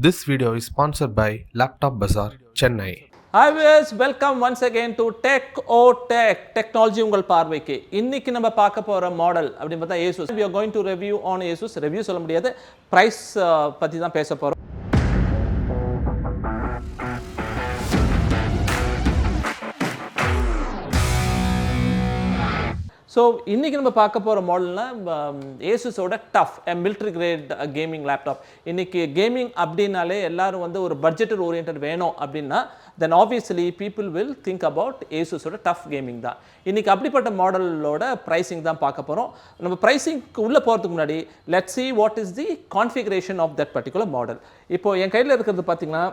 This video is sponsored by Laptop Bazaar, Chennai. Hi viewers, welcome once again to Tech O Tech, Technology உங்கள் பார்வைக்கு. இன்னைக்கு நம்ம பார்க்க போற மாடல் அப்படி பார்த்தா Asus. We are going to review on Asus. Review சொல்ல முடியாது, price பத்தி தான் பேச போறோம். ஸோ இன்றைக்கி நம்ம பார்க்க போகிற மாடல்னால் ஏசுஸோட TUF military grade gaming laptop. இன்றைக்கி கேமிங் அப்படின்னாலே எல்லோரும் வந்து ஒரு பட்ஜெட்டட் ஓரியன்ட் வேணும் அப்படின்னா then obviously people will think about ஏசுஸோட டஃப் கேமிங் தான். இன்றைக்கி அப்படிப்பட்ட மாடலோட ப்ரைஸிங் தான் பார்க்க போகிறோம். நம்ம ப்ரைஸிங்க்கு உள்ளே போகிறதுக்கு முன்னாடி let's see what is the configuration of that particular model. இப்போது என் கையில் இருக்கிறது பார்த்திங்கன்னா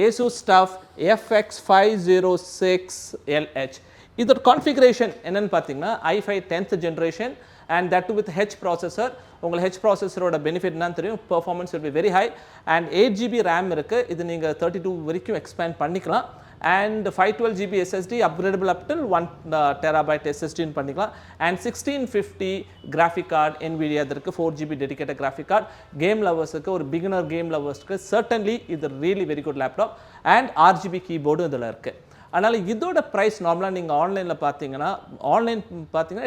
Asus TUF FX506LH. இதோட கான்ஃபிகரேஷன் என்னென்னு பார்த்தீங்கன்னா i5 10th generation and that with H processor. உங்களுக்கு ஹெச் ப்ராசஸரோட பெனிஃபிட் என்னன்னு தெரியும், performance will be very high and 8GB RAM இருக்குது. இது நீங்கள் 32 வரைக்கும் எக்ஸ்பேண்ட் பண்ணிக்கலாம் and 512GB SSD upgradable up till 1TB SSDன்னு பண்ணிக்கலாம் அண்ட் 1650 கிராஃபிக் கார்டு NVIDIA அதற்கு 4GB dedicated graphic card. Game லவர்ஸுக்கு ஒரு பிகினர் கேம் லவர்ஸ்க்கு சர்டன்லி இது really very good laptop and RGB கீபோர்டும் இதில் இருக்குது. அதனால் இதோட ப்ரைஸ் நார்மலாக நீங்கள் ஆன்லைனில் பார்த்தீங்கன்னா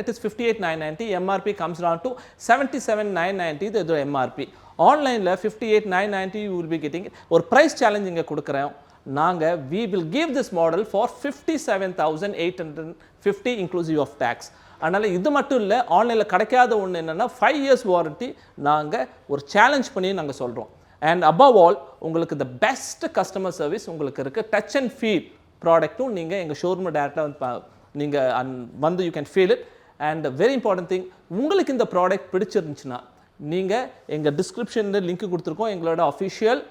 it is 58,990. MRP comes down to 77,990. இது இதோட எம்ஆர்பி. ஆன்லைனில் 58,990 யூ வில் பி கெட்டிங். ஒரு ப்ரைஸ் சேலஞ்ச் இங்கே கொடுக்குறோம் நாங்கள். We will give this model for 57,850 inclusive of tax. அதனால் இது மட்டும் இல்லை, ஆன்லைனில் கிடைக்காத ஒன்று என்னென்னா 5 years வாரண்ட்டி நாங்கள் ஒரு சேலஞ்ச் பண்ணி நாங்கள் சொல்கிறோம். அண்ட் அபவ் ஆல் உங்களுக்கு த பெஸ்ட் கஸ்டமர் சர்வீஸ் உங்களுக்கு இருக்குது. டச் அண்ட் ஃபீல் ப்ராடக்ட்டும் நீங்கள் எங்கள் ஷோரூமில் டேரெக்டாக வந்து நீங்கள் வந்து you can feel it. And very important thing, உங்களுக்கு இந்த ப்ராடக்ட் பிடிச்சிருந்துச்சுன்னா நீங்கள் எங்கள் டிஸ்கிரிப்ஷனில் லிங்க் கொடுத்துருக்கோம். எங்களோட அஃபிஷியல்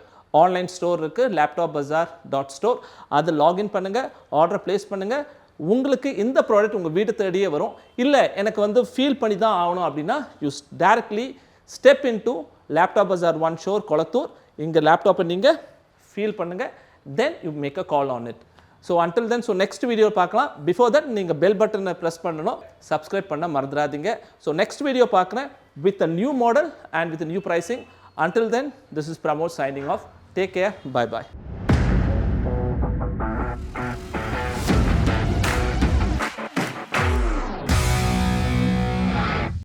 ஆன்லைன் ஸ்டோர் இருக்குது, laptopbazaar.store. அதை லாகின் பண்ணுங்கள், ஆர்டர் ப்ளேஸ் பண்ணுங்கள். உங்களுக்கு இந்த ப்ராடக்ட் உங்கள் வீட்டு தேடியே வரும். இல்லை எனக்கு வந்து ஃபீல் பண்ணி தான் ஆகணும் அப்படின்னா you directly step in to laptop bazaar 1 store Kolathur. இங்கே லேப்டாப்பை நீங்கள் ஃபீல் பண்ணுங்கள், then you make a call on it. So until then, so next video பார்க்கலாம். பிஃபோர் தட் நீங்கள் பெல் பட்டனை ப்ரெஸ் பண்ணணும், சப்ஸ்கிரைப் பண்ண மறந்துடாதீங்க. ஸோ நெக்ஸ்ட் வீடியோ பார்க்குறேன் with a new model and with new pricing. Until then, this is Pramod signing off. Take care. Bye bye.